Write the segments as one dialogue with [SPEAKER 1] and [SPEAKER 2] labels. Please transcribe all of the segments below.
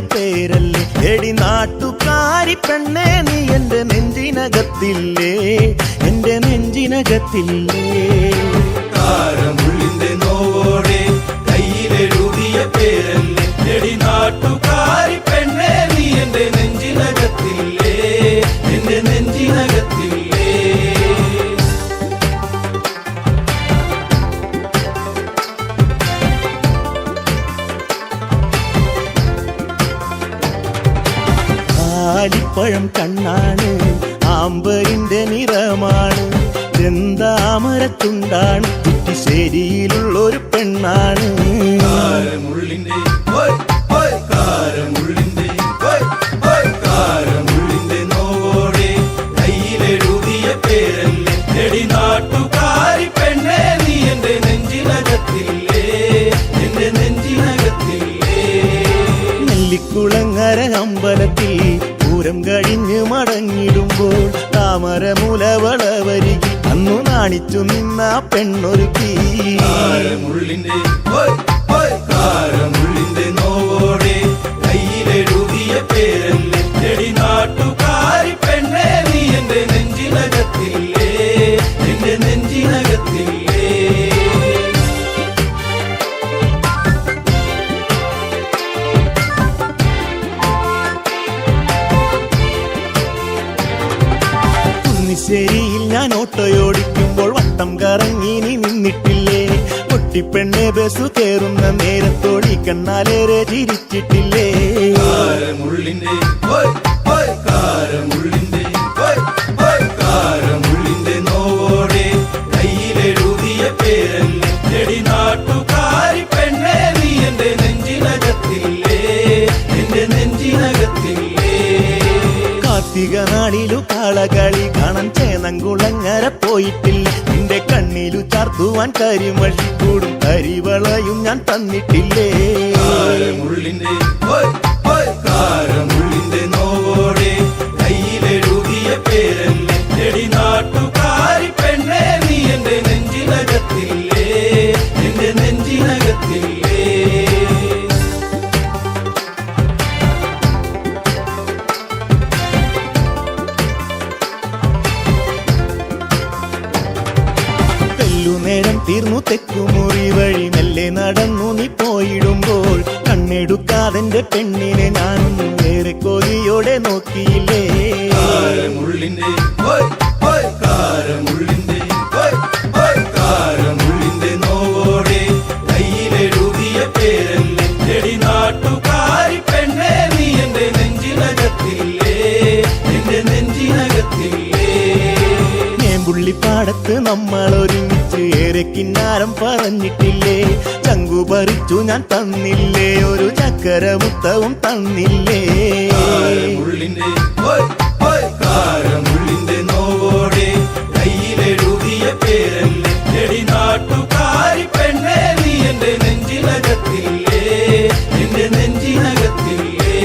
[SPEAKER 1] പേരല്ലേ എടി നാട്ടുകാരി പെണ്ണേ നീ എന്റെ നെഞ്ചിനകത്തില്ലേ എന്റെ നെഞ്ചിനകത്തില്ലേ
[SPEAKER 2] കാരമുള്ളിന്റെ നോവോടെ കയ്യിലെഴുതിയ പേരല്ലേ എടി നാട്ടുകാരി പെണ്ണേ നീ എന്റെ നെഞ്ചിനകത്തില്ലേ എന്റെ നെഞ്ചിനകത്തില്ലേ
[SPEAKER 1] ആലിപ്പഴം കണ്ണാണ് ആമ്പരിന്റെ നിറമാണ് ചെന്താമരത്തുണ്ടാണ് കുറ്റിശ്ശേരിയിലുള്ളൊരു പെണ്ണാണ്
[SPEAKER 2] കാരമുള്ളിന്റെ കാരമുള്ളിന്റെ നോവോടെ കയ്യിലെഴുതിയ പേരല്ലേ എടി നാട്ടുകാരി പെണ്ണേ നീ എന്റെ നെഞ്ചിനകത്തില്ലേ എന്റെ നെഞ്ചിനകത്തില്ലേ
[SPEAKER 1] നെല്ലിക്കുളങ്ങര അമ്പലത്തിൽ പൂരം കഴിഞ്ഞ് മടങ്ങിടുമ്പോൾ താമരമുലവളവരികിൽ അന്നു നാണിച്ചു നിന്ന പെണ്ണൊരുക്കി
[SPEAKER 2] കാരമുള്ളിന്റെ നോവോടെ കയ്യിലെഴുതിയ പേരല്ലേ എടി നാട്ടുകാരി പെണ്ണേ നീ എന്റെ നെഞ്ചിനകത്തില്ലേ എന്റെ നെഞ്ചിനകത്തില്ലേ
[SPEAKER 1] കുന്നിശ്ശേരിയിൽ ഞാൻ ഓട്ടോയോടിക്കുമ്പോൾ വട്ടം കറങ്ങി നീ നിന്നിട്ടില്ലേ പൊട്ടിപ്പെണ്ണെ ബസ് കയറുന്ന നേരത്തോടി കണ്ണാലേറെ ചിരിച്ചിട്ടില്ലേ
[SPEAKER 2] കാരമുള്ളിന്റെ നോവോടെ കയ്യിലെഴുതിയ പേരല്ലേ എടി നാട്ടുകാരി പെണ്ണേ നീ എന്റെ നെഞ്ചിനകത്തില്ലേ എന്റെ നെഞ്ചിനകത്തില്ലേ
[SPEAKER 1] കാർത്തിക നാളിലു കാളകളി കാണാൻ ചേനങ്കുളങ്ങര പോയിട്ടില്ല നിന്റെ കണ്ണിലു ചാർത്തുവാൻ കരിമഷിക്കൂടും കരിവളയും ഞാൻ തന്നിട്ടില്ലേ
[SPEAKER 2] കാരമുള്ളിന്റെ നോവോടെ കയ്യിലെഴുതിയ പേരല്ലേ എടി നാട്ടുകാരി പെണ്ണേ നീ എന്റെ നെഞ്ചിനകത്തില്ലേ എന്റെ നെഞ്ചിനകത്തില്ലേ
[SPEAKER 1] നേരം തീർന്നു തെക്കുമുറി വഴി മെല്ലെ നടന്നു നീ പോയിടുമ്പോൾ കണ്ണെടുക്കാതെന്റെ പെണ്ണിനെ ഞാനൊന്നും വേറെ കൊതിയോടെ നോക്കിയില്ലേ
[SPEAKER 2] കാരമുള്ളിന്റെ നോവോടെ കയ്യിലെഴുതിയ പേരല്ലേ എടി നാട്ടുകാരി പെണ്ണേ നീ എന്റെ നെഞ്ചിനകത്തില്ലേ എന്റെ നെഞ്ചിനകത്തില്ലേ
[SPEAKER 1] പുള്ളിപ്പാടത്ത് നമ്മൾ ഒരുമിച്ച് ഏറെ കിന്നാരം പറഞ്ഞിട്ടില്ലേ ചങ്കു പറിച്ചു ഞാൻ തന്നില്ലേ ഒരു ചക്കരമുത്തവും തന്നില്ലേ
[SPEAKER 2] കാരമുള്ളിന്റെ നോവോടെ കയ്യിലെഴുതിയ പേരല്ലേ എടി നാട്ടുകാരി പെണ്ണേ നീ എന്റെ നെഞ്ചിനകത്തില്ലേ എന്റെ നെഞ്ചിനകത്തില്ലേ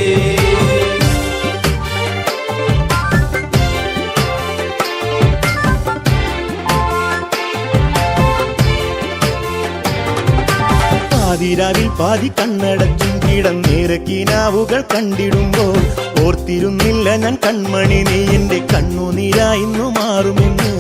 [SPEAKER 1] പാതിരാവിൽ പാതി കണ്ണടച്ചും കിടന്നേറെ കിനാവുകൾ കണ്ടിടുമ്പോൾ ഓർത്തിരുന്നില്ല ഞാൻ കൺമണി നീ എന്റെ കണ്ണുനീരായിന്നു മാറുമെന്ന്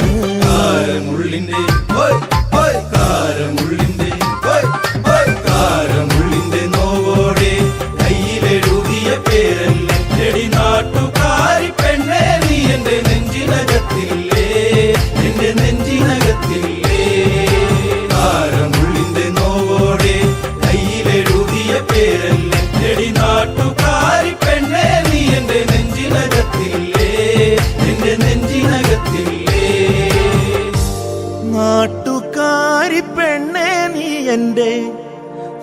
[SPEAKER 2] കാരമുള്ളിന്റെ നോവോടെ കയ്യിലെഴുതിയ പേരല്ലേ എടി നാട്ടുകാരി പെണ്ണേ നീ എന്റെ നെഞ്ചിനകത്തില്ലേ എന്റെ നെഞ്ചിനകത്തില്ലേ കാരമുള്ളിന്റെ നോവോടെ കയ്യിലെഴുതിയ പേരല്ലേ എടി നാട്ടുകാരി പെണ്ണേ നീ എന്റെ നെഞ്ചിനകത്തില്ലേ എന്റെ നെഞ്ചിനകത്തില്ലേ
[SPEAKER 1] നാട്ടുകാരി പെണ്ണേ നീ എന്റെ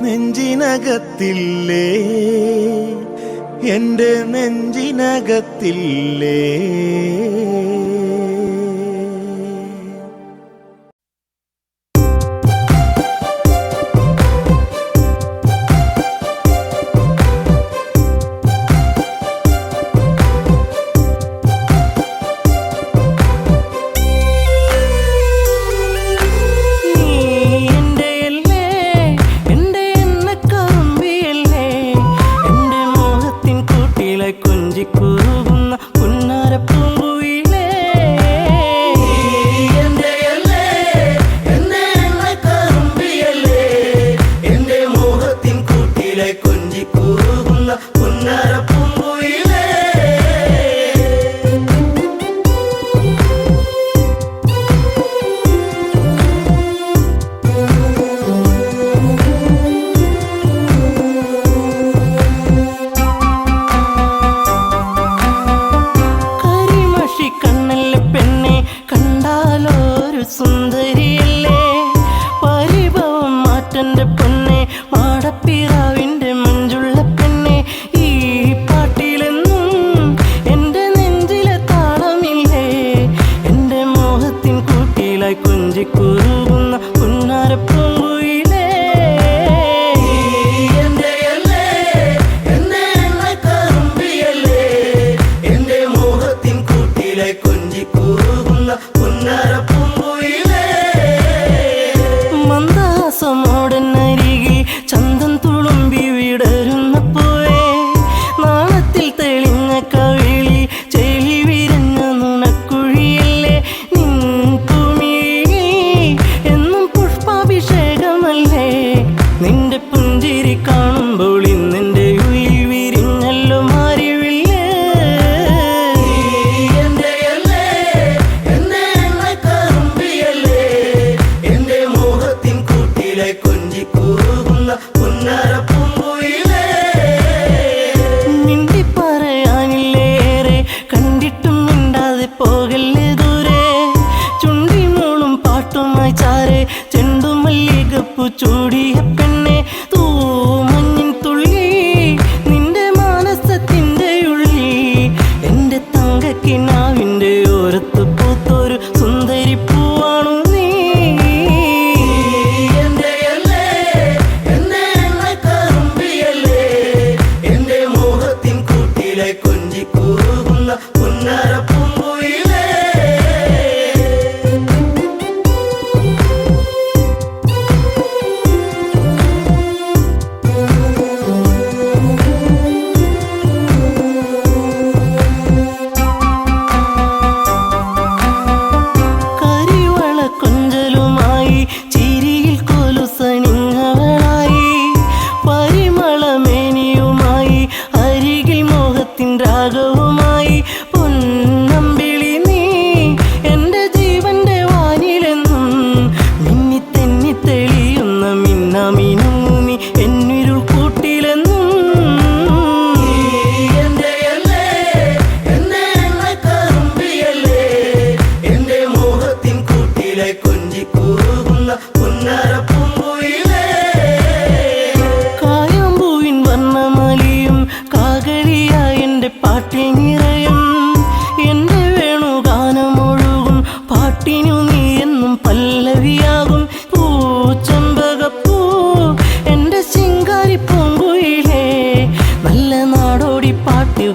[SPEAKER 1] നെഞ്ചിനകത്തില്ലേ എന്റെ നെഞ്ചിനകത്തില്ലേ
[SPEAKER 3] എന്റെ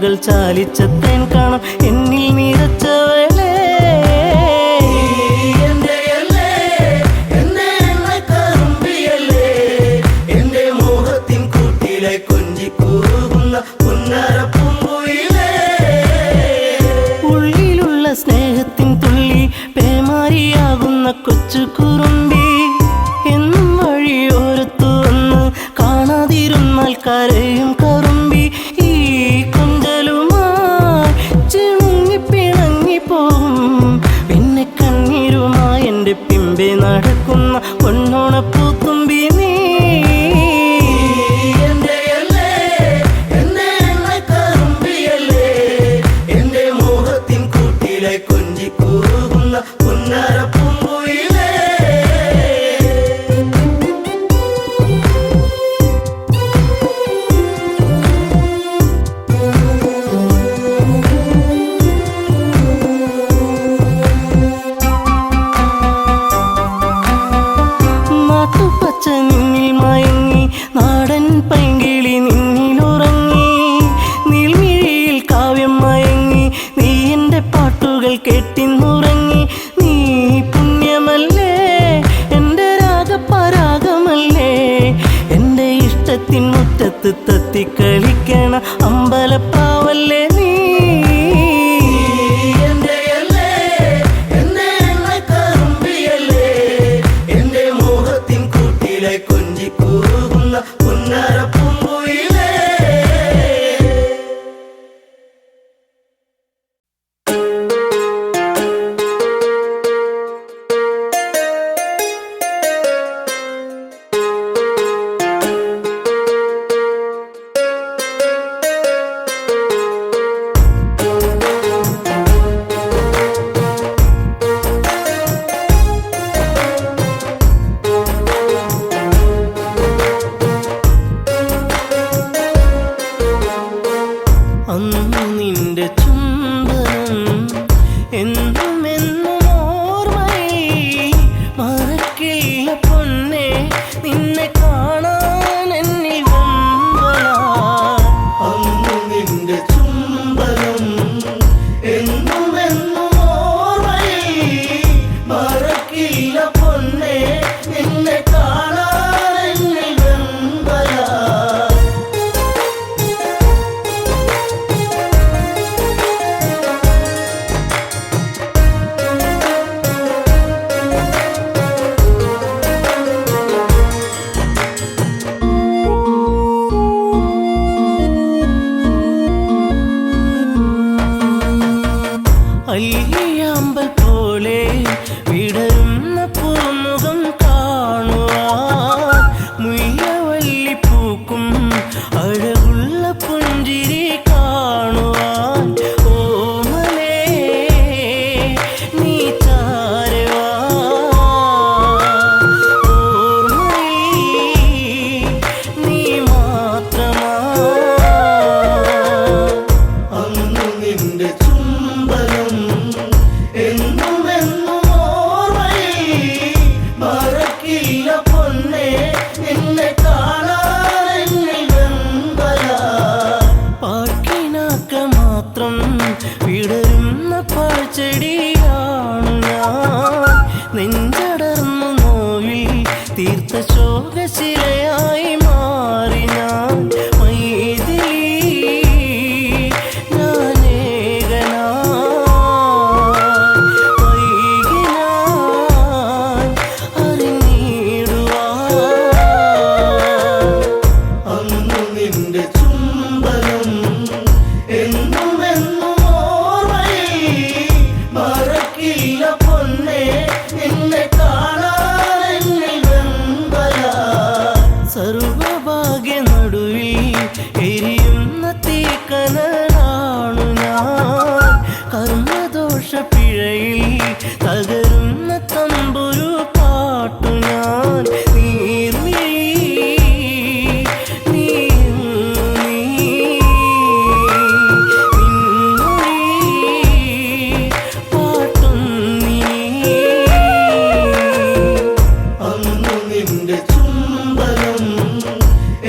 [SPEAKER 3] കണ്ണുകൾ ചാലിച്ച തേൻ കാണാം എന്നിൽ നിറച്ചവളെ. ഉള്ളിലുള്ള സ്നേഹത്തിൻ തുള്ളി പേമാരിയാകുന്ന കൊച്ചു കുറുമ്പി എന്നും വഴിയോരത്തു വന്ന് കാണാതിരുന്നാൽ കരയും കറുമ്പി. ഈ കൊഞ്ചലുമായി ചിണുങ്ങി പിണങ്ങിപ്പോകും പിന്നെ കണ്ണീരുമായി എൻ്റെ പിമ്പെ നടക്കുന്ന പൊന്നോണപ്പൂത്തുമ്പി നീ. നാട്ടുപച്ച നിന്നിൽ മയങ്ങി നാടൻ പൈങ്കിളി നിന്നിലുറങ്ങി. നീൽമിഴിയിൽ കാവ്യം മയങ്ങി നീ എൻ്റെ പാട്ടുകൾ കേട്ടിന്നുറങ്ങി. നീ പുണ്യമല്ലേ എൻ്റെ രാഗപരാഗമല്ലേ എൻ്റെ ഇഷ്ടത്തിൻ മുറ്റത്ത് തത്തിക്കളിക്കണ അമ്പലപ്പാവല്ലേ നീ. അന്നു നിന്റെ ചുംബനം എന്നും എന്നും ഓർമ്മയിൽ മറക്കില്ല പൊന്നെ നിന്നെ കാണാൻ എന്നിൽ വമ്പളാ. അന്നു നിന്റെ ചുംബനം എന്നും എന്നും ഓർമ്മയിൽ മറക്കില്ല പൊന്നെ നിന്നെ കാണാൻ എന്നിൽ വമ്പളാ. അല്ലിയാമ്പൽ പോലെ വിടരുന്ന പൂമുഖം കാണുവാൻ മുയ്യവല്ലി പൂക്കും അഴകുള്ള പുഞ്ചിരി കാണുവാൻ ഓമലേ നീ ചാരവാ ഓർമ്മയിൽ നീ മാത്രമാ. അന്നു നിന്റെ ചുംബനം എന്നും എന്നും ഓർമ്മയിൽ മറക്കില്ല പൊന്നെ നിന്നെ കാണാൻ എന്നിൽ വെമ്പലാ. പാട്ടിനാക്ക മാത്രം വിടരുന്ന പാഴ്ചെടിയാണു ഞാൻ നെഞ്ചടർന്നു നോവിൽ തീർത്ത ശോകശിലയായി മാറി ഞാൻ. മൈഥിലി സർവഭാഗ്യ നടുവിൽ എരിയുന്ന തീക്കനലാണു ഞാൻ. കർമ്മദോഷ പിഴയിൽ തകരുന്ന തമ്പുരു പാട്ടു ഞാൻ.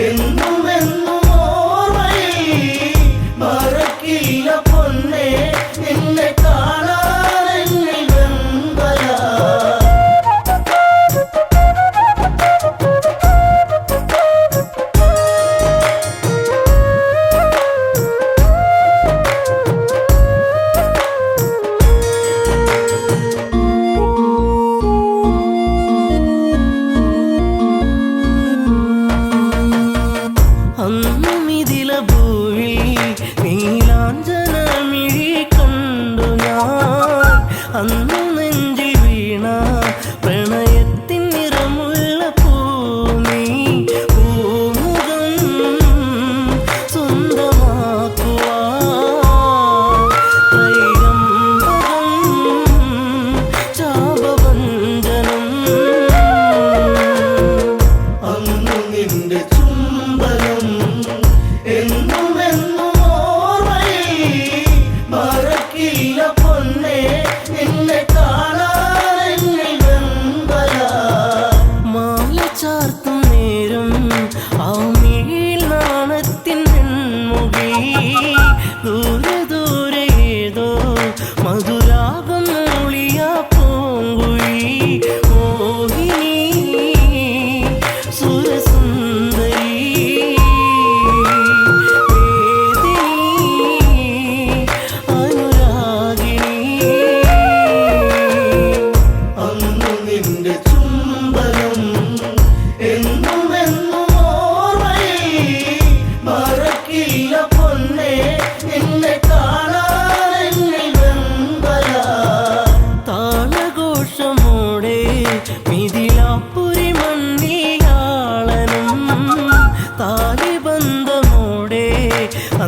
[SPEAKER 3] എന്നും എന്നും ഓർമ്മയിൽ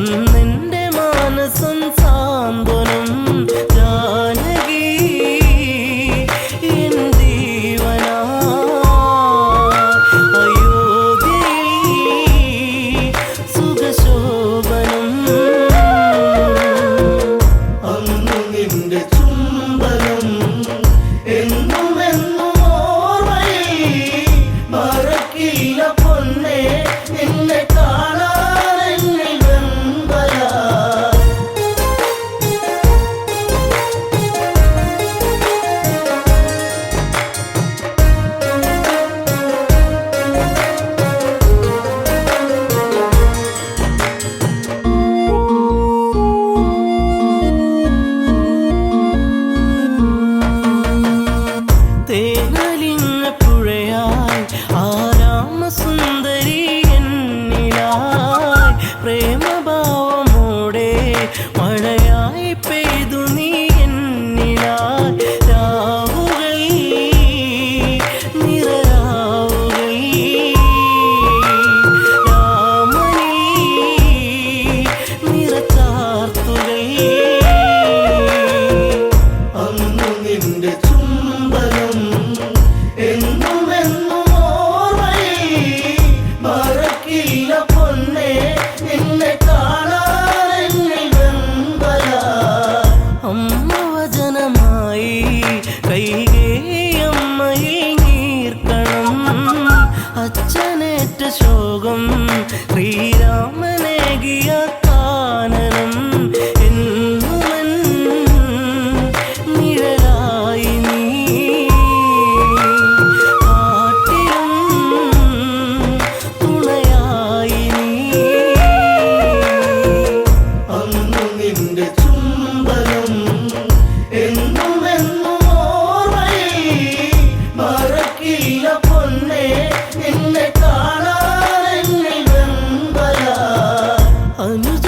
[SPEAKER 3] അന്നെന്റെ മാനസം സാന്ത്വനം ജാനകി എൻ ജീവനാ അയോധ്യയിൽ സുഖശോഭനം
[SPEAKER 1] അന്നു നിന്റെ ചുംബനം എന്നും എന്നും ഓർമ്മയിൽ മറക്കില്ല പൊന്നെ നിന്നെ കാണാൻ എന്നിൽ വെമ്പലാ
[SPEAKER 3] തേനലിഞ്ഞ പുഴയായി ആരാമസുന്ദരി എന്നിലായി പ്രേമഭാവമോടെ മഴയായി പെയ്തു നീ എന്നിലായി രാവുകൾ നിറരാവുകൾ രാമനീ നിറച്ചാർത്തുകൾ
[SPEAKER 1] അന്നു നിന്റെ ചുംബനം എന്നും എന്നും ഓർമ്മയിൽ മറക്കില്ല പൊന്നെ നിന്നെ കാണാൻ എന്നിൽ വെമ്പലാ
[SPEAKER 3] അമ്മവചനമായി കൈകേയമ്മയിൽ നീർക്കണം അച്ഛനേറ്റ ശോകം ശ്രീരാമനേകിയ കാനനം എന്നുമൻ നിഴലായി നീ കാട്ടിലും തുണയായി നീ
[SPEAKER 1] അന്നു നിന്റെ ചുംബനം എന്നും എന്നും ഓർമ്മയിൽ മറക്കില്ല പൊന്നെ നിന്നെ കാണാൻ എന്നിൽ വെമ്പലാ
[SPEAKER 3] അനുജ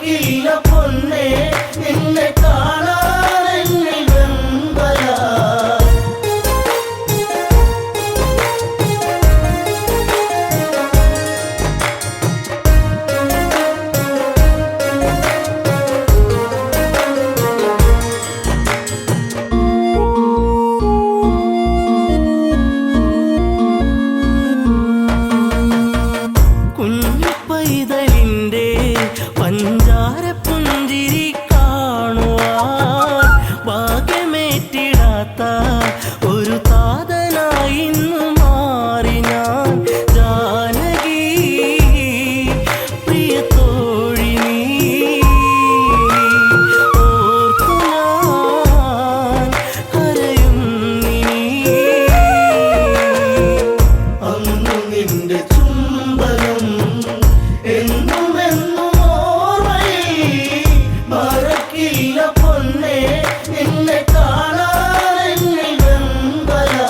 [SPEAKER 3] മറക്കില്ല പൊന്നേ നിന്നെ കാണാൻ എന്നിൽ വെമ്പലാ. കുഞ്ഞിപ്പൈതലിൻ്റെ പഞ്ചാര പുഞ്ചിരി കാണുവാൻ ഭാഗ്യമേറ്റിടാത്ത ഒരു താതനായി ഇന്നു മാറി ഞാൻ. ജാനകി പ്രിയ തോഴി നീ ഓർത്തു ഞാൻ കരയുന്നിനി. അന്നു നിന്റെ ചുംബനം എന്നുമെന്നും ഓർമ്മയിൽ മറക്കില്ല പൊന്നേ നിന്നെ കാണാൻ എന്നിൽ വെമ്പലാ.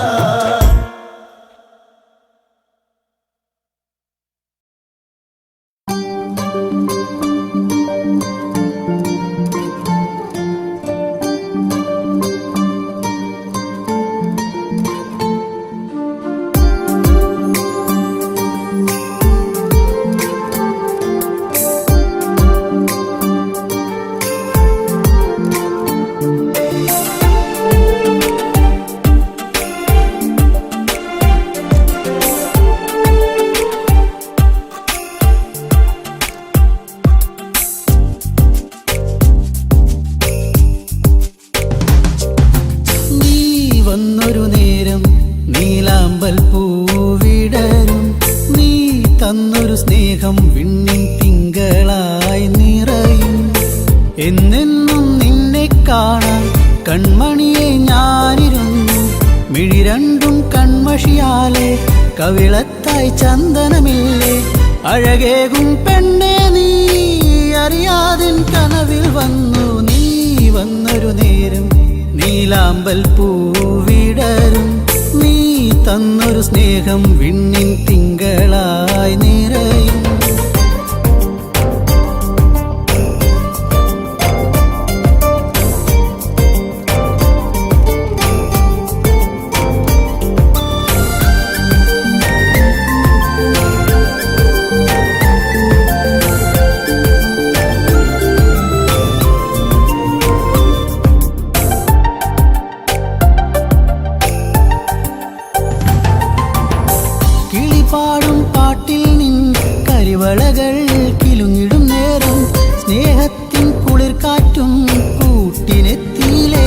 [SPEAKER 3] നീ വന്നൊരു നേരം നീലാമ്പൽ പൂവിടരും. നീ തന്നൊരു സ്നേഹം വിണ്ണിൻ തിങ്കളായി നിറയും. എന്നെന്നും നിന്നെ കാണാൻ കൺമണിയെ ഞാനിരുന്നു. മിഴി രണ്ടും കൺമഷിയാലെ കവിളത്തായി ചന്ദനമില്ലേ. അഴകേകും പെണ്ണെ നീ അറിയാതിൻ കനവിൽ വന്നു. നീ വന്നൊരു നേരം നീലാമ്പൽ പൂവിടരും. നീ തന്നൊരു സ്നേഹം വിണ്ണിൻ തിങ്കളായി നിറയും. കിളിപാടും പാട്ടിൽ നിൻ കരിവളകൾ കിലുങ്ങിടും നേരം സ്നേഹത്തിൻ കുളിർക്കാറ്റും കൂട്ടിനെത്തിയിലേ.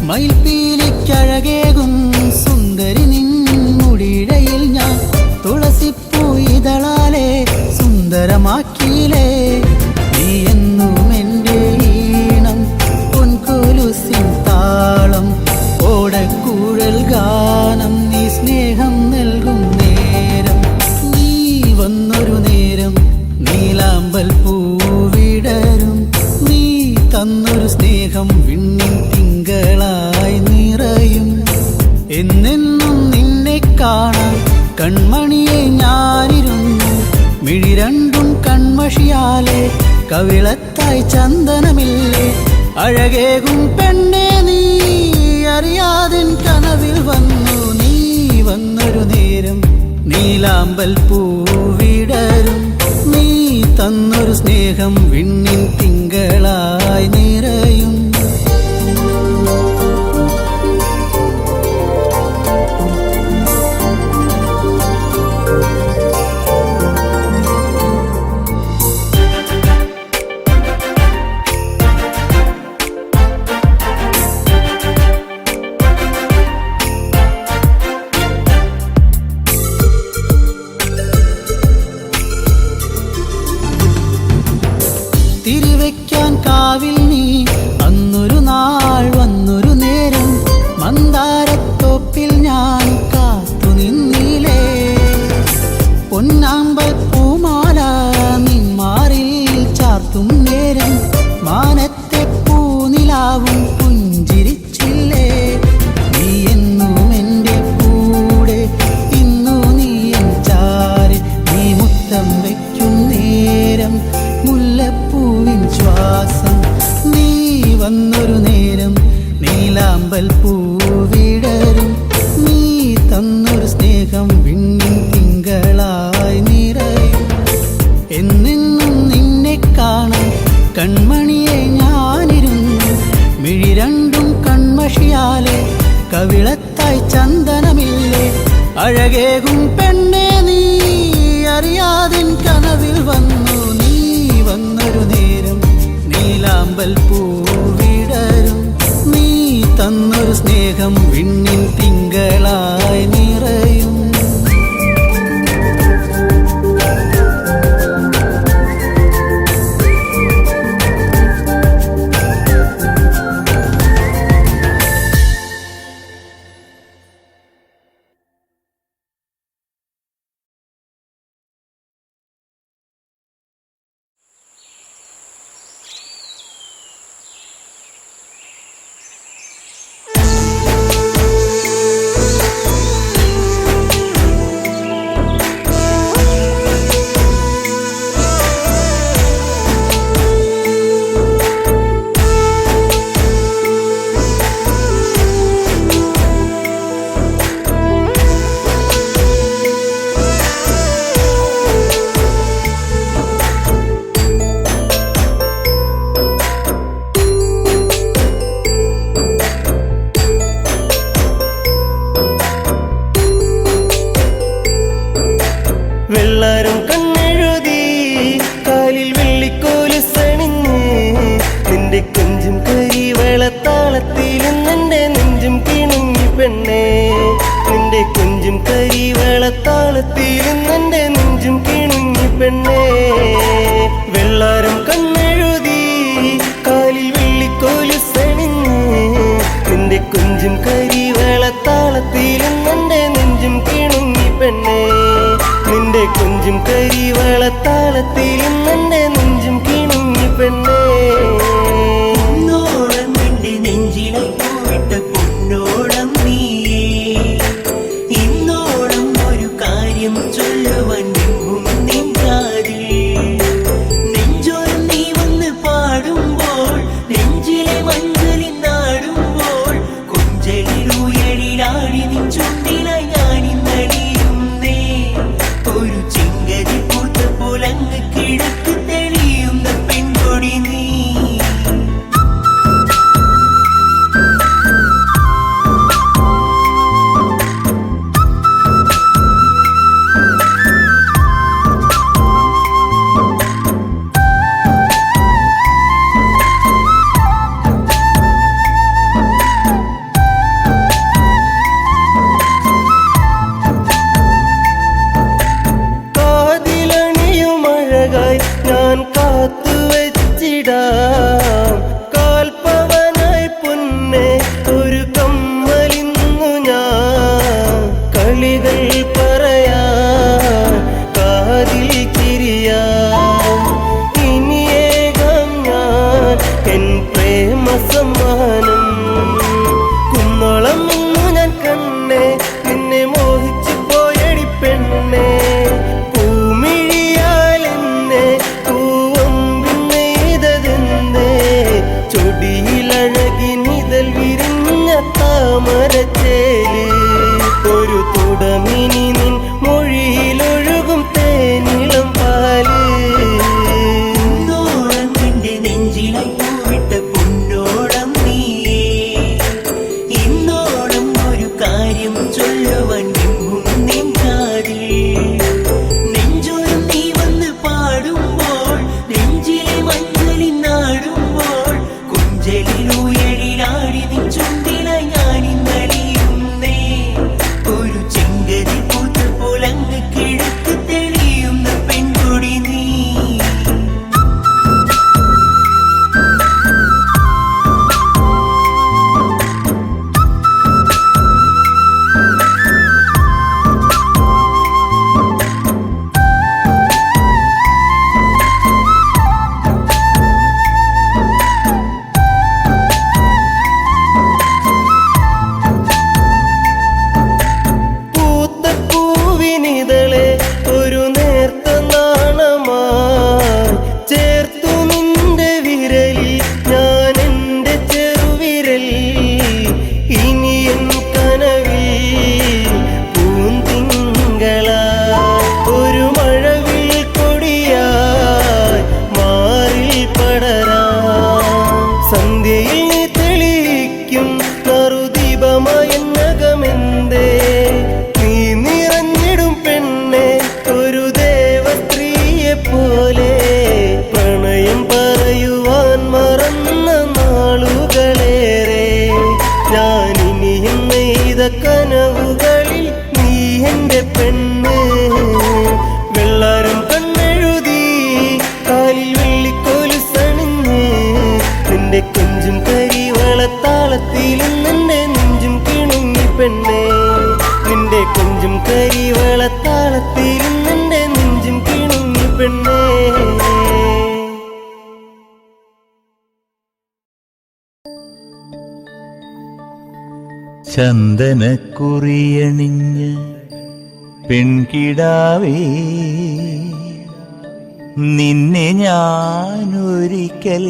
[SPEAKER 3] മയിൽപ്പീലിക്കഴകേകും സുന്ദരി നിൻ മുടിയിഴയിൽ ഞാൻ തുളസിപ്പൂ ഇതളാലെ സുന്ദരമാക്കിയിലേ. നീ എന്നും എൻ്റെ ഈണം പൊൻകൊലുസിൻ താളം ഓടക്കൂഴൽ ഗാനം. നീ സ്നേഹം നൽകും നേരം. നീ വന്നൊരു നേരം നീലാമ്പൽ പൂവിടരും. നീ തന്നൊരു സ്നേഹം വിണ്ണിൻ തിങ്കളായി നിറയും. എന്നെന്നും നിന്നെ കാണാൻ കൺമണിയെ ഞാനിരുന്നു. മിഴി രണ്ടും കൺമഷിയാലെ കവിളത്തായി ചന്ദനമില്ലേ. അഴകേകും പെണ്ണെ നീ അറിയാതിൻ കനവിൽ വന്നു. നീ വന്നൊരു നേരം നീലാമ്പൽ പൂവിടരും. നീ തന്നൊരു സ്നേഹം വിണ്ണിൻ തിങ്കളായി നിറയും. തിരിവെക്കാൻ കാവിൽ നീ അന്നൊരു നാൾ വന്നൊരു നേരം മന്ദാരത്തോപ്പിൽ ഞാൻ കാത്തു നിന്നിലേ. പൊന്നാമ്പൽ പൂമാല നിന്മാറിൽ ചാർത്തും നേരം മാനത്തെ പൂനിലാവും പുഞ്ചിരിച്ചില്ലേ. നീ എന്നും എൻ്റെ കൂടെ ഇന്നു നീ എൻ ചാരി. നീ മുത്തം വയ്ക്കും നേരം മുല്ലപ്പൂ വന്നൊരു നേരം നീലാമ്പൽ പൂവിടരും. നീ തന്നൊരു സ്നേഹം വിണ്ണിൻ തിങ്കളായി നിറയും. എന്നെന്നും നിന്നെ കാണാൻ കൺമണിയെ ഞാനിരുന്നു. മിഴി രണ്ടും കൺമഷിയാലെ കവിളത്തായി ചന്ദനമില്ലേ. അഴകേകും പെണ്ണെ നീ അറിയാതിൻ കനവിൽ വന്നു. നീ വന്നൊരു നേരം നീലാമ്പൽ പൂവിടരും. നീ തന്നൊരു സ്നേഹം വിണ്ണിൻ തിങ്കളായി നിറയും.
[SPEAKER 1] വെള്ളാരം കണ്ണെഴുതി കാലിൽ വെള്ളിക്കോലുസണിഞ്ഞ് നിന്റെ കൊഞ്ചും കരി വെളത്താളത്തിലും നിന്റെ നെഞ്ചും കിണുങ്ങി പെണ്ണേ. നിന്റെ കൊഞ്ചും കരി വെളത്താളത്തിലും നിന്റെ നെഞ്ചും കിണുങ്ങി പെണ്ണേ. വെള്ളാരം കണ്ണെഴുതി കാലിൽ വെള്ളിക്കോലുസണിഞ്ഞ് നിന്റെ കൊഞ്ചും കരി വെളത്താളത്തിലും നിന്റെ നെഞ്ചും കിണുങ്ങി പെണ്ണേ. നിന്റെ കൊഞ്ചും കരി വളത്താളത്തിലും നിന്റെ നെഞ്ചും കിണുങ്ങി പെണ്ണേ.
[SPEAKER 4] പൊന്നോളം നിന്റെ നെഞ്ചിലെ പോയിട്ട പൊന്നോളം നീയേ. ഇന്നോളം ഒരു കാര്യം ചൊല്ലുവാൻ നിന്നും നിൻകാതിൽ. നെഞ്ചോരം നീ വന്ന് പാടുമ്പോൾ നെഞ്ചിലെ മഞ്ചലിൽ നാടുമ്പോൾ കൊഞ്ചലിലുയരിലാടി നിൻ ചുണ്ടിലായി ഞാനിന്നടിയുന്നേ. ഒരു ചിങ്കരി പൂത്ത പോലങ്ങ് കിഴക്ക് തെളിയുന്ന പെൺകൊടി നീ.
[SPEAKER 1] ഞാൻ കാത്തുവച്ചിടാം കാൽപ്പവനായി പൊന്നെ ഒരു കമ്മലിന്നു ഞാൻ. കളികൾ പറയാൻ കാതിൽ ചിരിയാം ഇനിയേകാം ഞാൻ എൻ പ്രേമ സമ്മാനം. കുന്നോളം ഇന്നു ഞാൻ കണ്ണേ നിന്നെ മോഹിച്ചു പോയടി പെണ്ണേ. ചൊടിയിലഴകിനിതൽ വിരിഞ്ഞ താമരച്ചേല് ഒരു തുടമിനി നിൻ മൊഴിയിലൊഴുകും തേനിളം പാല്.
[SPEAKER 4] പൊന്നോളം നിന്റെ നെഞ്ചിലെ പോയിട്ട പൊന്നോളം നീയേ. ഇന്നോളം ഒരു കാര്യം ചൊല്ലുവാൻ നിന്നും നിൻകാതിൽ. നെഞ്ചോരം നീ വന്ന് പാടുമ്പോൾ നെഞ്ചിലെ മഞ്ചലിൽ നാടുമ്പോൾ കൊഞ്ചലിലുയരിലാടി നിൻ ചുണ്ടിലായി ഞാനിന്നടിയുന്നേ. ഒരു ചെങ്കരി പൂത്ത പോലങ്ങ് കിഴക്ക് തെളിയുന്ന പെൺകൊടി നീ.
[SPEAKER 5] പടരാ സന്ധ്യയിൽ നീ തെളിയിക്കും നറുദീപമായെന്നകമെന്തേ നീ നിറഞ്ഞിടും പെണ്ണെ ഒരു ദേവസ്ത്രീയെ പോലെ പ്രണയം പറയുവാൻ മറന്ന നാളുകളേറെ ഞാനിനിയും നെയ്ത കനവുകളിൽ നീ എൻ്റെ പെണ്ണ് വെള്ളാരം കണ്ണെഴുതി കാലിൽ വെള്ളിക്കോലുസണിഞ്ഞ് നിന്റെ കൊഞ്ചും കരിവളത്താളത്തിലും നിന്റെ നെഞ്ചും കിണുങ്ങി പെണ്ണേ നിന്റെ കൊഞ്ചും കരിവളത്താളത്തിലും നിന്റെ നെഞ്ചും കിണുങ്ങി പെണ്ണേ
[SPEAKER 1] ചന്ദനക്കുറിയണിഞ്ഞ് പെൺകിടാവേ നിന്നെ ഞാനൊരിക്കൽ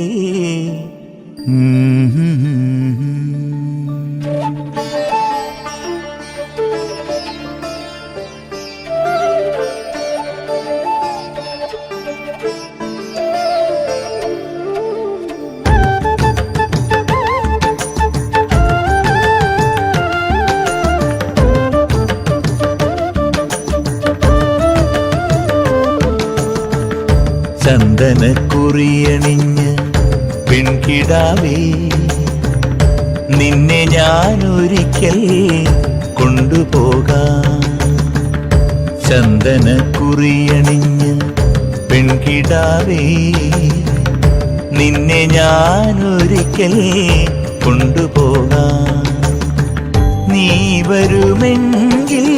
[SPEAKER 1] ചന്ദനക്കുറിയണിഞ്ഞ് പെൺകിടാവേ നിന്നെ ഞാനൊരിക്കൽ കൊണ്ടുപോകാം ചന്ദനക്കുറിയണിഞ്ഞ് പെൺകിടാവേ നിന്നെ ഞാനൊരിക്കൽ കൊണ്ടുപോകാം നീ വരുമെങ്കിൽ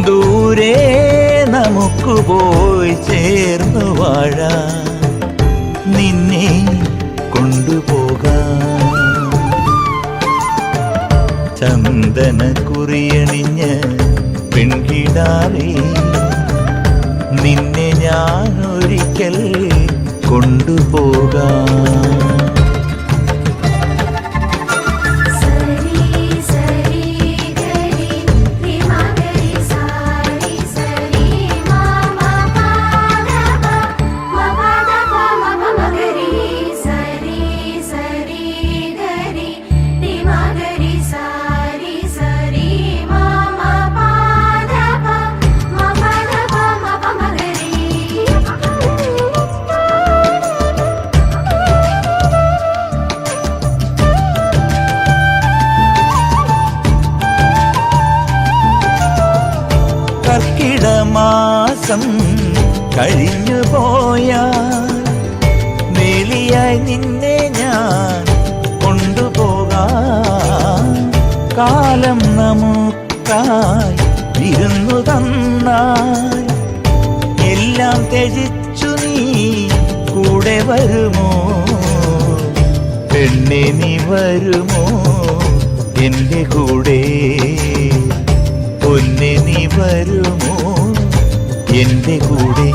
[SPEAKER 1] ദൂരെ നമുക്ക് പോയി ചേർന്നു വാഴാം നിന്നെ കൊണ്ടുപോകാം ചന്ദനക്കുറിയണിഞ്ഞ് പെൺകിടാവേ നിന്നെ ഞാനൊരിക്കൽ കൊണ്ടുപോകാം കർക്കിടമാസം കഴിഞ്ഞു പോയാൽ വേലിയായി നിന്നെ ഞാൻ കൊണ്ടുപോകാം കാലം നമുക്കായി വിരുന്നു തന്നാൽ എല്ലാം ത്യജിച്ചു നീ കൂടെ വരുമോ പെണ്ണെ നീ വരുമോ എൻ്റെ കൂടെ പൊന്നെ നീ വരുമോ എൻ്റെ കൂടെ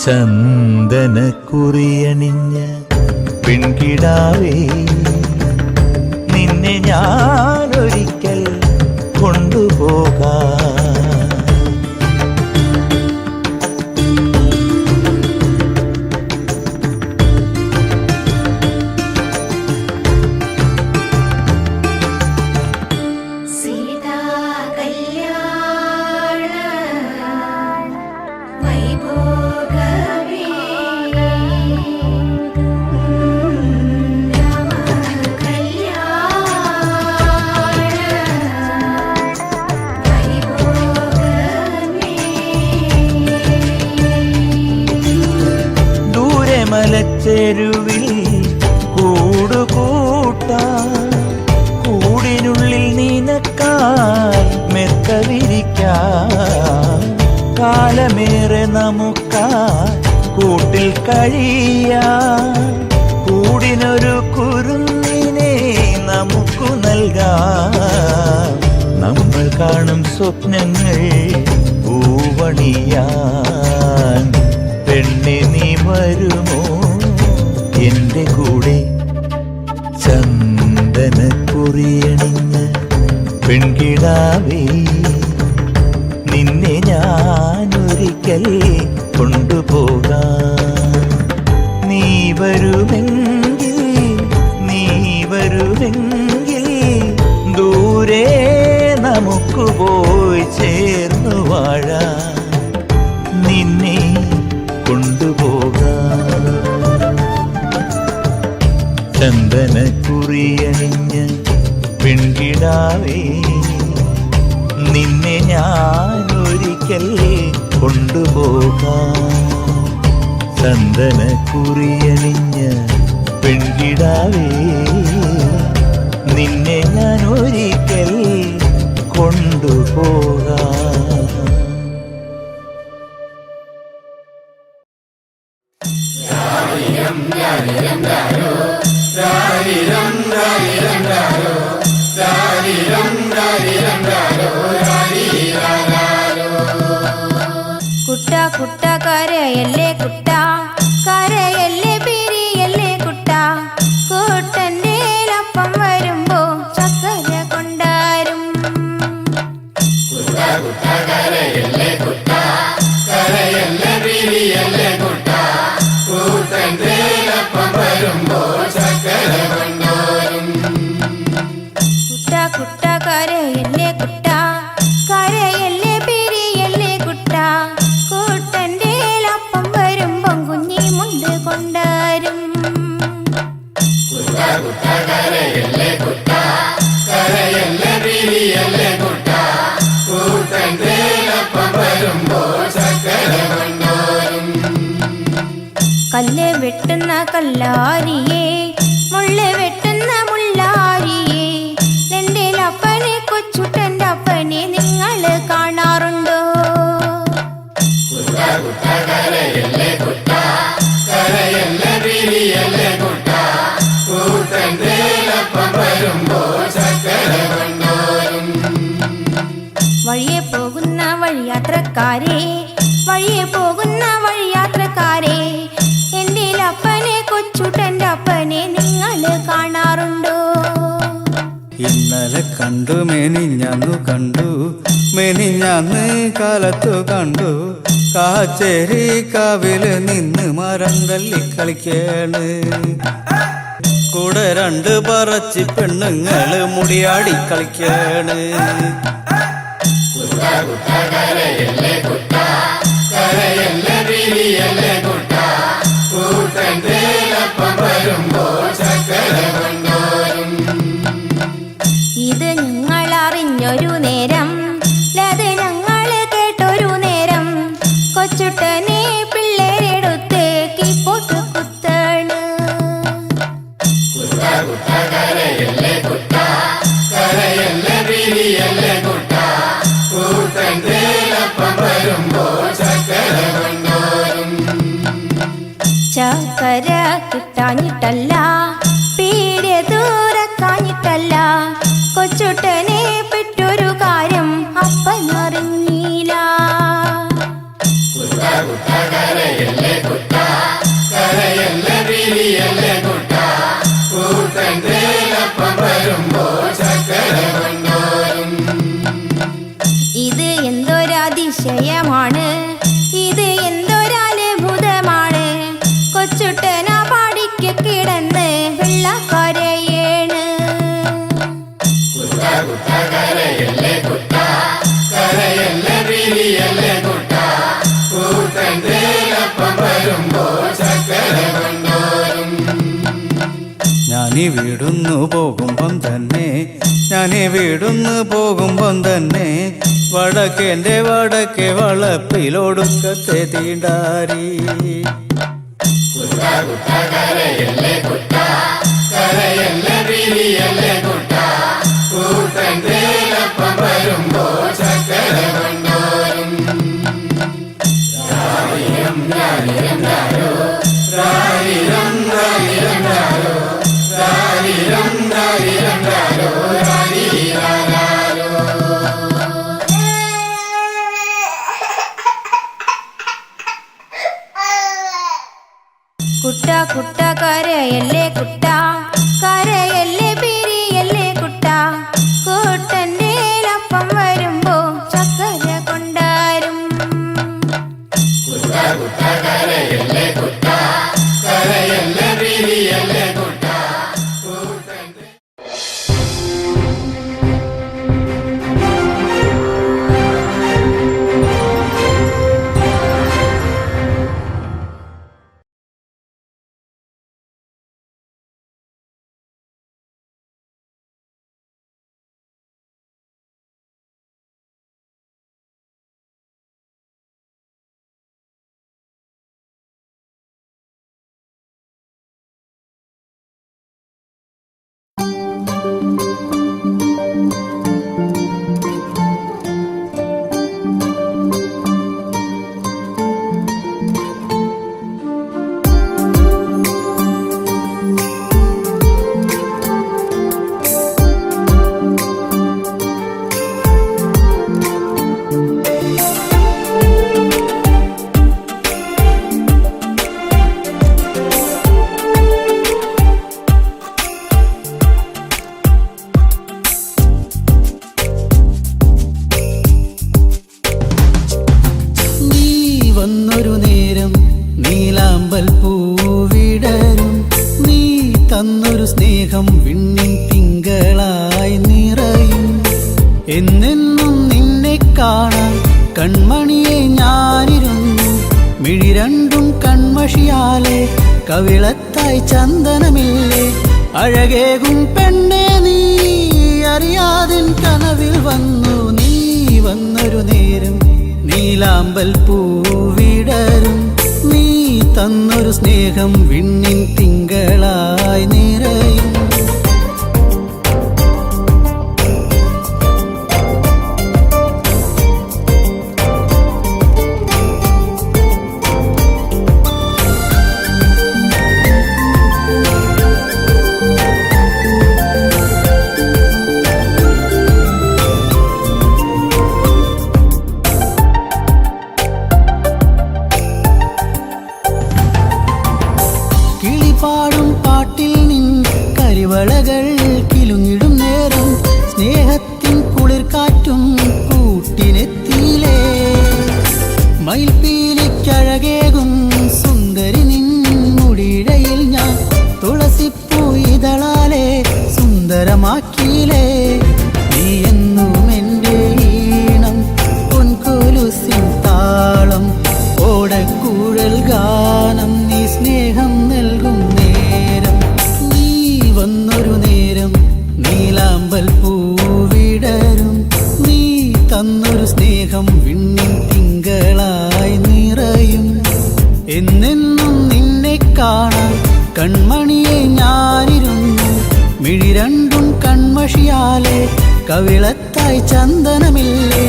[SPEAKER 1] ചന്ദനക്കുറിയണിഞ്ഞ പെൺകിടാവേ നിന്നെ ഞാനൊരിക്കൽ കൊണ്ടുപോകാം മലച്ചെരുവിൽ കൂടുകൂട്ടാൻ കൂടിനുള്ളിൽ നിനക്കായി മെത്ത വിരിക്കാൻ കാലമേറെ നമുക്കായി കൂട്ടിൽ കഴിയാൻ കൂടിനൊരു കുരുന്നിനെ നമുക്കു നൽകാം നമ്മൾ കാണും സ്വപ്നങ്ങൾ പൂവണിയാൻ പെണ്ണെ നീ വരുമോ എൻ്റെ കൂടെ ചന്ദനക്കുറിയണിഞ്ഞ് പെൺകിടാവേ നിന്നെ ഞാനൊരിക്കൽ കൊണ്ടുപോ ചന്ദന കുറിയണിഞ്ഞ് പെൺകിടാവേ നിന്നെ ഞാൻ ഒരിക്കൽ കൊണ്ടുപോകാം. ചന്ദന കുറിയണിഞ്ഞ് പെൺകിടാവേ നിന്നെ ഞാൻ ഒരിക്കൽ കൊണ്ടുപോകാം.
[SPEAKER 6] കുട്ട കുട്ട കരയല്ലേ കുട്ട, കരയല്ലേ പിരിയല്ലേ കുട്ട, കൂട്ടന്റെ അപ്പം വരുമ്പോ ചക്കര കൊണ്ടാരും. കുട്ട കുട്ട കരയല്ലേ കുട്ട, കരയല്ലേ പിരിയല്ലേ കുട്ട, കൂട്ടന്റെ അപ്പം വരുമ്പം കുഞ്ഞി മുണ്ട് കൊണ്ടാരും. കല്ല് വെട്ടുന്ന കല്ലാരിയേ, മുള്ള വെട്ടുന്ന മുള്ളാരിയേ, എന്റെ അപ്പനെ കൊച്ചുട്ടന്റെ അപ്പനെ നിങ്ങൾ കാണാറുണ്ടോ? വഴിയെ പോകുന്ന വഴിയാത്രക്കാരെ, വഴിയെ പോകുന്ന വഴിയാത്രക്കാരെ, എന്റെ അപ്പനെ കൊച്ചുട്ടന്റെ അപ്പനെ നിങ്ങൾ കാണാറുണ്ടോ?
[SPEAKER 7] ഇന്നലെ കണ്ടു മെനിഞ്ഞാന്നു കണ്ടു, മെനിഞ്ഞാന്ന് കാലത്തു കണ്ടു, കാച്ചേരി കാവില് നിന്ന് മരം തല്ലി കളിക്കാണ്. കൂടെ രണ്ട് പറച്ചി പെണ്ണുങ്ങള് മുടിയാടി കളിക്കാണ്.
[SPEAKER 6] ഇത് ഞങ്ങൾ അറിഞ്ഞൊരു നേരം, അത് ഞങ്ങൾ കേട്ടൊരു നേരം, കൊച്ചുട്ടനെ പിള്ളേരെടുത്ത് കീപ്പോട്ട് കുത്താണ്. ചക്കര കിട്ടാഞ്ഞിട്ടല്ല, പീടിയ ദൂരക്കാഞ്ഞിട്ടല്ല, കൊച്ചുട്ടനെ പെട്ടൊരു കാര്യം അപ്പനറിഞ്ഞില്ല. ഇത് എന്തൊരതിശയമാണ്, ഇത് എന്തൊരത്ഭുതമാണ്, കൊച്ചുട്ടന പാടിക്ക് കിടന്ന് വെള്ളക്കരയേണ്.
[SPEAKER 7] ഞാനീ വീടുന്നു പോകുമ്പം തന്നെ, ഞാനീ വീടുന്നു പോകുമ്പം തന്നെ, വടക്കേന്റെ വടക്കേ വളപ്പിലൊടുക്കത്തെ തീണ്ടാരി.
[SPEAKER 6] കുട്ട കുട്ട കരയല്ലേ കുട്ട, കരയല്ലേ പിരിയല്ലേ കുട്ട, കൂട്ടന്റെ അപ്പം വരുമ്പോ ചക്കര കൊണ്ടാരും.
[SPEAKER 3] കൺമഷിയാലെ കവിളത്തായി ചന്ദനമില്ലേ അഴകേകും പെണ്ണെ നീ അറിയാതിൻ കനവിൽ വന്നു നീ വന്നൊരു നേരം നീലാമ്പൽ പൂവിടരും നീ തന്നൊരു സ്നേഹം വിണ്ണിൻ തിങ്കളായി നിറയും പാടും പാട്ടിൽ നിൻ കരിവളകൾ കിലുങ്ങിടും നേരം സ്നേഹത്തിൻ കുളിർക്കാറ്റും കൂട്ടിനെത്തിയിലേ മയിൽപ്പീലിക്കഴകേകും സുന്ദരി നിൻ മുടിയിഴയിൽ ഞാൻ തുളസിപ്പൂ ഇതളാലെ സുന്ദരമാക്കിയിലേ നീ എന്നും എൻ്റെ ഈണം പൊൻകൊലുസിൻ താളം ഓടക്കൂഴൽ ഗാനം നീ സ്നേഹം നൽകും നേരം നീ വന്നൊരു നേരം നീലാമ്പൽ പൂവിടരും നീ തന്നൊരു സ്നേഹം വിണ്ണിൻ തിങ്കളായി നിറയും എന്നെന്നും നിന്നെ കാണാൻ കൺമണിയെ ഞാനിരുന്നു മിഴി രണ്ടും കൺമഷിയാലെ കവിളത്തായി ചന്ദനമില്ലേ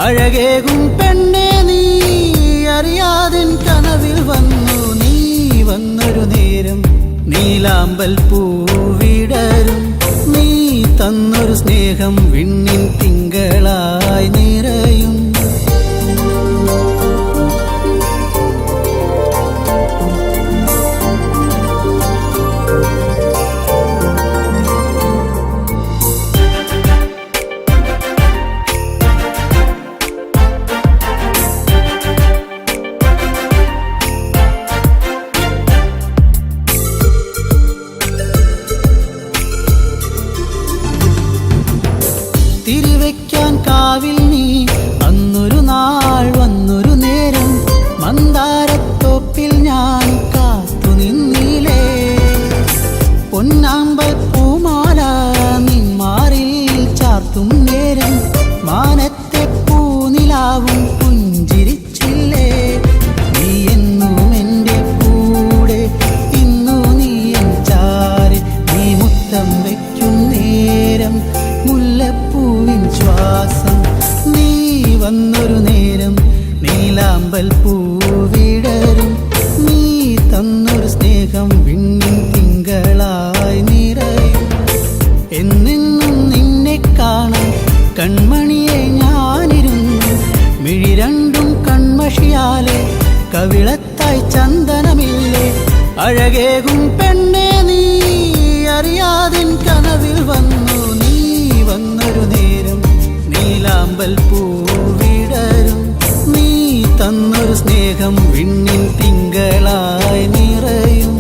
[SPEAKER 3] അഴകേകും പെണ്ണെ നീ അറിയാതിൻ കനവിൽ വന്നു നീ വന്നൊരു നേരം നീലാമ്പൽ പൂവിടരും നീ തന്നൊരു സ്നേഹം വിണ്ണിൻ തിങ്കളായി നിറയും തിരിവെക്കാൻ കാവിൽ നീ അന്നൊരു നാൾ വന്നൊരു നേരം മന്ദാരത്തോപ്പിൽ ഞാൻ കാത്തു നിന്നിലേ പൊന്നാമ്പൽ പൂമാല നിന്മാറിൽ ചാർത്തും നേരം മാനത്തെ പൂനിലാവും പുഞ്ചിരിച്ചില്ലേ നീ എന്നും എൻ്റെ കൂടെ ഇന്നു നീ എൻ ചാരി നീ മുത്തം വയ്ക്കും നേരം മുല്ലപ്പൂവിൻ ശ്വാസം നീ വന്നൊരു നേരം നീലാമ്പൽ പൂവിടരും നീ തന്നൊരു സ്നേഹം വിണ്ണിൻ തിങ്കളായി നിറയും എന്നെന്നും നിന്നെ കാണാൻ കൺമണിയെ ഞാനിരുന്നു മിഴി രണ്ടും കൺമഷിയാലെ കവിളത്തായി ചന്ദനമില്ലേ അഴകേകും പെണ്ണെ നീ അറിയാതിൻ കനവിൽ വന്നു നീ വന്നൊരു നേരം നീലാമ്പൽ പൂവിടരും നീ തന്നൊരു സ്നേഹം വിണ്ണിൻ തിങ്കളായി നിറയും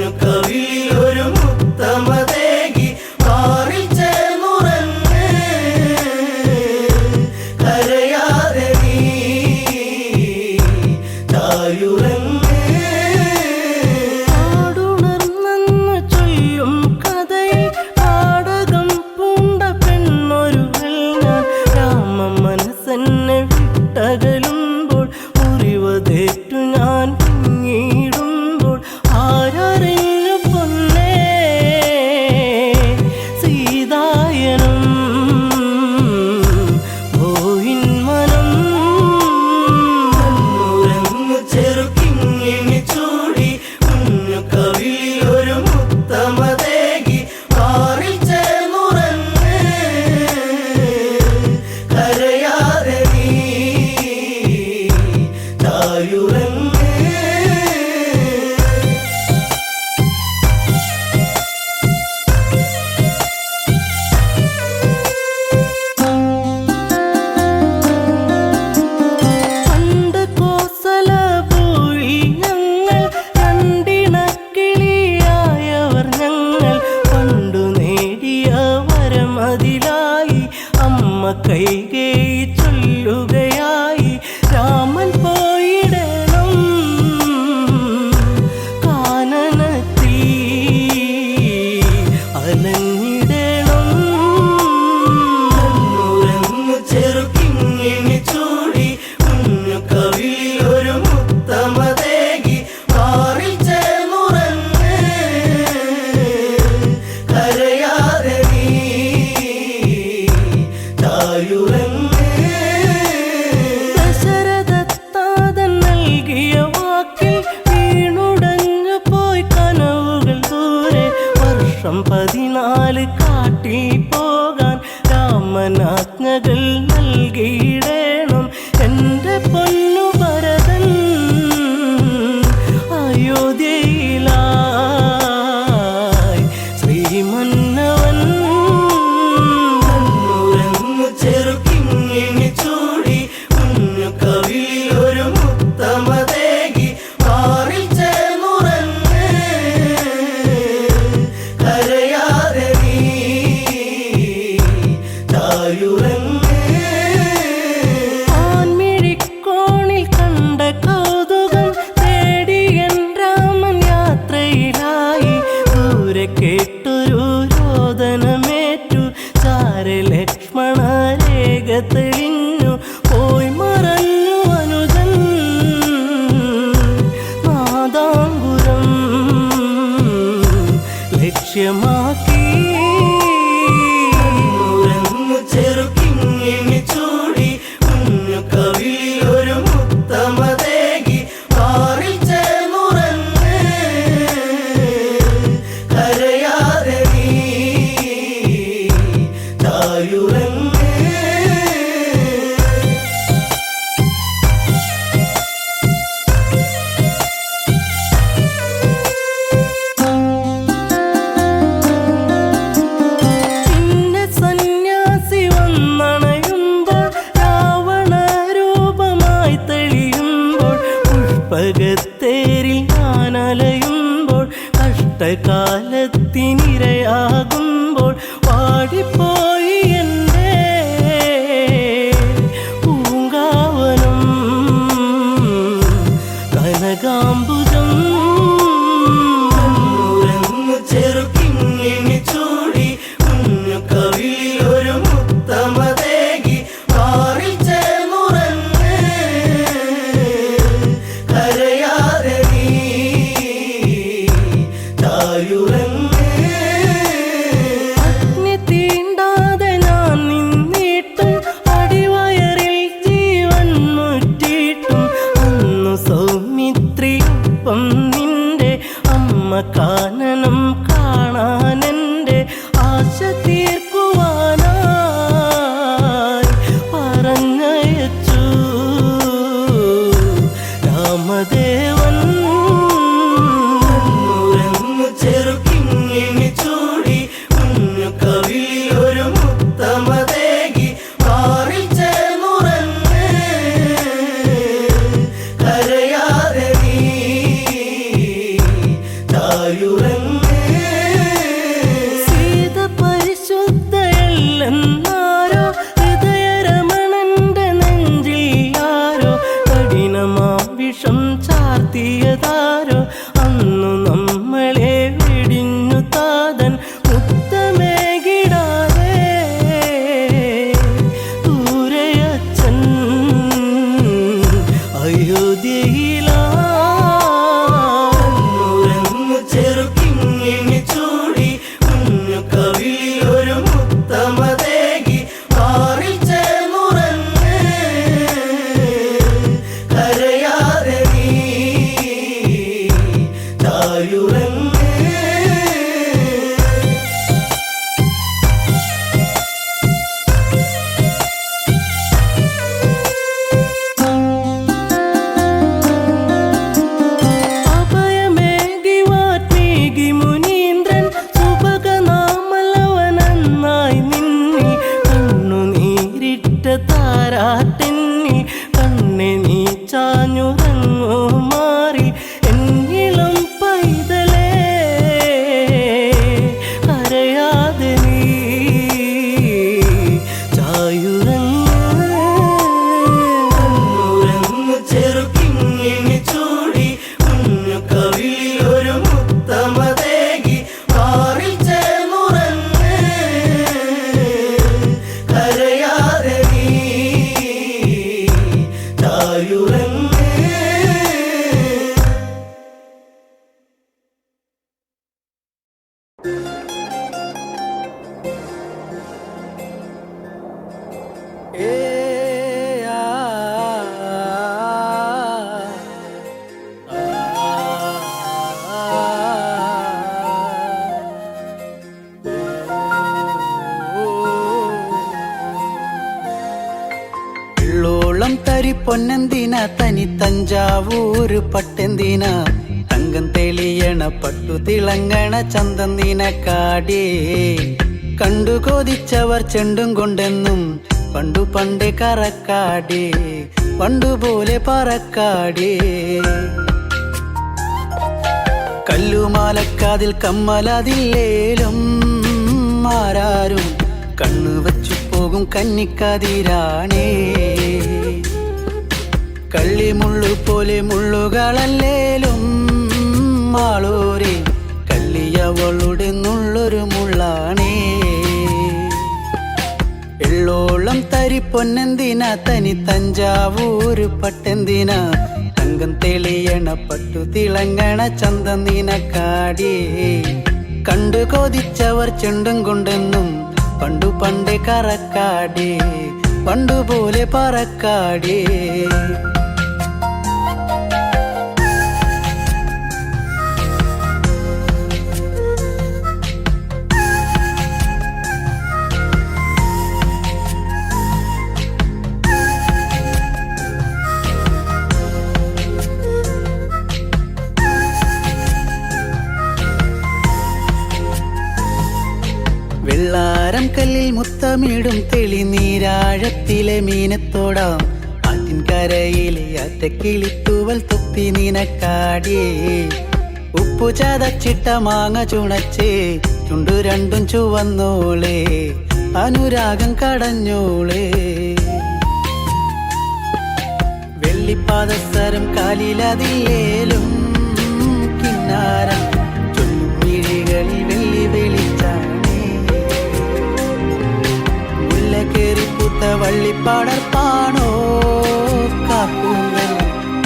[SPEAKER 5] കുഞ്ഞു കവിളിൽ ഒരു മുത്തമതേകി മാറിൽ ചേർന്നുറങ്ങ് കരയാതെ നീ ചായുറങ്ങ്. ആടുണർന്നെന്ന് ചൊല്ലും കഥയിൽ നാടകം പൂണ്ട പെണ്ണൊരുകൾ ഞാൻ. രാമ മനസ്സെന്നെ വിട്ടകലുമ്പോൾ മുറിവതേറ്റു ഞാൻ പിന്നീടുമ്പോൾ ആരറിഞ്ഞു പൊന്നേ സീതായനം പോയിൻ മനം. കണ്ണുരങ്ങു ചെറുക്കിങ്ങിണി ചൂടി കുഞ്ഞു കവിളിൽ ഒരു മുത്തമതേകി മാറിൽ ചേർന്നുറങ്ങ് കരയാതെ നീ ചായുറങ്ങ്. പണ്ട് കോസലപുഴി ഞങ്ങൾ രണ്ടിണക്കിളിയായവർ ഞങ്ങൾ. പണ്ടു നേടിയ വരമതിലായി അമ്മ കൈകേയി ചൊല്ലുകയായി രാമൻ പോയിടണം കാനനത്തിൽ അലഞ്ഞിടണം. കണ്ണുരങ്ങു ചെറുക്കിങ്ങിണി ചൂടി കുഞ്ഞു കവിളിൽ ഒരു മുത്തമതേകി മാറിൽ ചേർന്നുറങ്ങ് കരയാതെ നീ ചായുറങ്ങ്. ദശരഥത്താതൻ നൽകിയ വാക്കിൽ വീണുടഞ്ഞു പോയി കനവുകൾ ദൂരെ. വർഷം 14 കാട്ടിൽ പോകാൻ രാമനാജ്ഞകൾ നൽകിയിടേണം. എന്റെ പൊന്നു ഭരതൻ അയോധ്യയിലായി ശ്രീമന്നവൻ. കണ്ണുരങ്ങു ചെറുക്കിങ്ങിണി ചൂടി കുഞ്ഞു കവിളിൽ ഒരു മുത്തമതേകി മാറിൽ ചേർന്നുറങ്ങ് കരയാതെ നീ ചായുറങ്ങ്. ആൺമിഴിക്കോണിൽ കണ്ട കൗതുകം തേടി എൻ രാമൻ യാത്രയിലായി. ദൂരെ കേട്ടൊരു രോദനമേറ്റു ചാരെ ലക്ഷ്മണ രേഖ തെളിഞ്ഞു പോയി മറഞ്ഞു അനുജൻ നാദാംബുരം ലക്ഷ്യമാക്കി. കണ്ണുരങ്ങു ചെറുക്കിങ്ങിണി ചൂടി കുഞ്ഞു കവിളിൽ ഒരു മുത്തമതേകി മാറിൽ ചേർന്നുറങ്ങ് കരയാതെ നീ ചായുറങ്ങ്. പിന്നെ സന്യാസി വന്നണയുമ്പോൾ രാവണ രൂപമായി തെളിയുമ്പോൾ പുഷ്പകത്തേരിൽ ഞാനലയുമ്പോൾ കഷ്ടകാലത്തിനിരയാകുമ്പോൾ പാടിപ്പോയി എൻ്റെ പൂങ്കാവനം കനകാംബുജം. കണ്ണുരങ്ങു ചെറുക്കിങ്ങിണി ചൂടി കുഞ്ഞു കവിളിൽ ഒരു മുത്തമതേകി മാറിൽ ചേർന്നുറങ്ങ് കരയാതെ നീ ചായുറങ്ങ്. അഗ്നി തീണ്ടാതെ ഞാൻ നിന്നിട്ടും അടിവയറിൽ ജീവൻ മുറ്റിയിട്ടും അന്നു സൗമിത്രിയൊപ്പം നിന്റെ അമ്മ കാനനം കാണാനെന്റെ ആശ തീർക്കുവാനായി പറഞ്ഞയച്ചു രാമദേവൻ. കണ്ണുരങ്ങു ചെറുക്കിങ്ങിണി ചൂടി കുഞ്ഞു കവിളിൽ ഒരു മുത്തമതേകി മാറിൽ ചേർന്നുറങ്ങ് കരയാതെ നീ ചായുറങ്ങ് സീത പരിശുദ്ധയല്ലെന്നാരോ ഹൃദയരമണന്റെ നെഞ്ചിൽ ആരോ കഠിനമാം വിഷം ചാർത്തിയതാരോ അന്നു നമ്മളെ വെടിഞ്ഞു താതൻ മുത്തമേകിടാതെ ദൂരയച്ഛൻ അയോധ്യയിലാന്നു ചെറുക്കിങ്ങിണി ചൂടി കുഞ്ഞു കവിളിലൊരു മുത്തമതേകി മാറിൽ ചേർന്നുറങ്ങ് കരയാതെ നീ ചായുറങ്ങ് അഭയമേകി വാത്മീകി മുനീന്ദ്രൻ സുഭഗനാമലവനന്നായി നിന്നി കണ്ണുനീരിട്ട താരാട്ടെന്നിൽ കണ്ണെ നീ ചാഞ്ഞുറങ്ങോ മാറി എന്നിളം പൈതലേ കരയാതെ നീ ചായുറങ്ങ് ചെറുക്കിങ്ങിണി ചൂടി കുഞ്ഞു കവിളിലൊരു മുത്തമതേകി മാറിൽ ചേർന്നുറങ്ങ് കരയാതെ നീ ചായുറങ്ങ്
[SPEAKER 3] ഉള്ളോളം തരി പൊന്നെന്തിന തനി തഞ്ചാവൂര് പട്ടെന്തിന തങ്കം തെളിയണ പട്ടു തിളങ്ങണ ചന്തന്തിന കാടേ കണ്ടു കൊതിച്ചവർ ചെണ്ടും കൊണ്ടെന്നും പണ്ടു പണ്ടേ കറക്കാടേ പണ്ടുപോലെ പറക്കാടേ കല്ലുമാലക്കാതിൽ കമ്മലതില്ലേലും ആരാരും കണ്ണു വച്ചു പോകും കന്നിക്കതിരാണേ കള്ളിമുള്ളു പോലെ മുള്ളുകളല്ലേലും ആളോരെ കല്ലിയവളുടെ നുള്ളൊരു മുള്ളാണേ എള്ളോളം തരി പൊന്നെന്തിന തനി തഞ്ചാവൂര് പട്ടെന്തിന തങ്കം തെളിയണ പട്ടു തിളങ്ങണ ചന്തന്തിന കാടേ കണ്ടു കൊതിച്ചവർ ചെണ്ടും കൊണ്ടെന്നും പണ്ടു പണ്ടേ കറക്കാടേ പണ്ടുപോലെ പറക്കാടേ വെള്ളാരം കല്ലിൽ മുത്തമിടും തെളിനീരാഴത്തിലെ മീനത്തോടാം ആറ്റിൻകരയിലെ അറ്റക്കിളിത്തൂവൽ തൊപ്പി നിനക്കാടേ ഉപ്പു ചതച്ചിട്ട മാങ്ങ ചുണച്ചേ ചുണ്ടു രണ്ടും ചുവന്നോളേ അനുരാഗം കടഞ്ഞോളേ വെള്ളിപ്പാദസരം കാലിലതില്ലേലും കിന്നാരം ചൊല്ലും മിഴികളിൽ വെള്ളി വെളിച്ചാണേ മുല്ലക്കേറിപ്പൂത്ത വള്ളിപ്പാടർപ്പാണോ കാപ്പൂങ്കൽ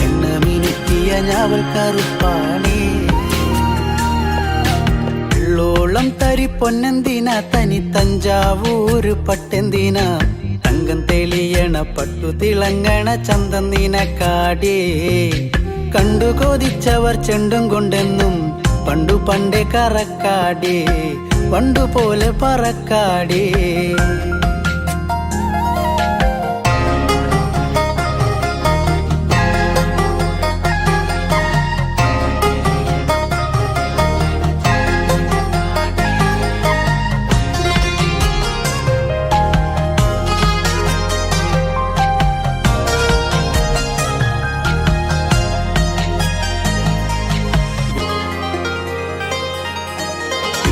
[SPEAKER 3] എണ്ണ മിനുക്കിയ ഞാവൽ കറുപ്പാണേ ഉള്ളോളം തരി പൊന്നെന്തിന തനി തഞ്ചാവൂര് പട്ടെന്തിന തങ്കം തെളിയണ പട്ടു തിളങ്ങണ ചന്തന്തിന കാടേ കണ്ടു കൊതിച്ചവർ ചെണ്ടും കൊണ്ടെന്നും പണ്ടു പണ്ടേ കറക്കാടേ പണ്ടുപോലെ പറക്കാടേ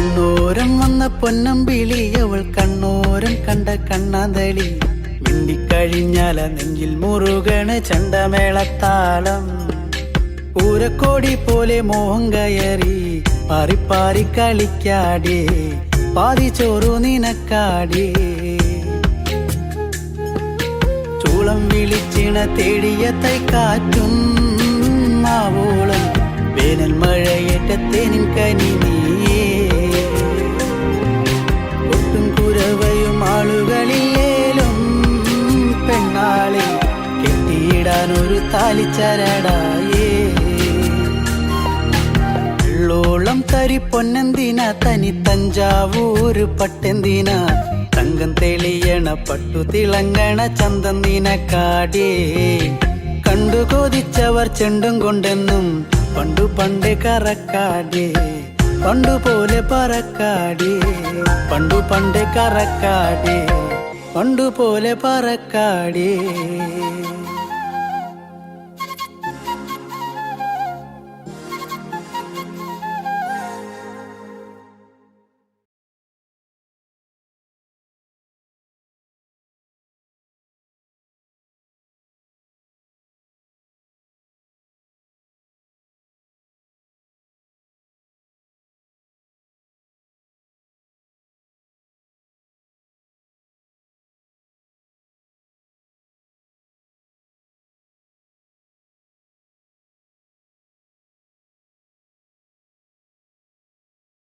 [SPEAKER 3] കണ്ണോരം വന്ന പൊന്നമ്പിളി അവൾ കണ്ണോരം കണ്ട കണ്ണാന്തളി മിണ്ടിക്കഴിഞ്ഞാല നെഞ്ചിൽ മുറുകണ് ചണ്ടമേളത്താളം പൂരക്കോടി പോലെ മോഹം കയറി പാറിപ്പാറി കളിക്കാടേ പാതി ചോറു നിനക്കാടേ ചൂളം വിളിച്ചിണ തേടിയ തൈക്കാറ്റും മാവോളം വേനൽ മഴയേറ്റത്തേനിൻ കനി നീയേ ഒട്ടും കുരവയും ആളുകളിലേലും പെണ്ണാളെ കെട്ടിയിടാനൊരു താലിച്ചരടായേ വെള്ളോളം തരി പൊന്നെന്തിന തനി തഞ്ചാവൂര് പട്ടെന്തിന തങ്കം തെളിയണ പട്ടു തിളങ്ങണ ചന്തം നിനക്കാടേ കണ്ടു കൊതിച്ചവർ ചെണ്ടും കൊണ്ടെന്നും പണ്ടു പണ്ട് കറക്കാടേ പണ്ടുപോലെ പറക്കാടേ പണ്ടു പണ്ട് കറക്കാടേ പണ്ടുപോലെ പറക്കാടേ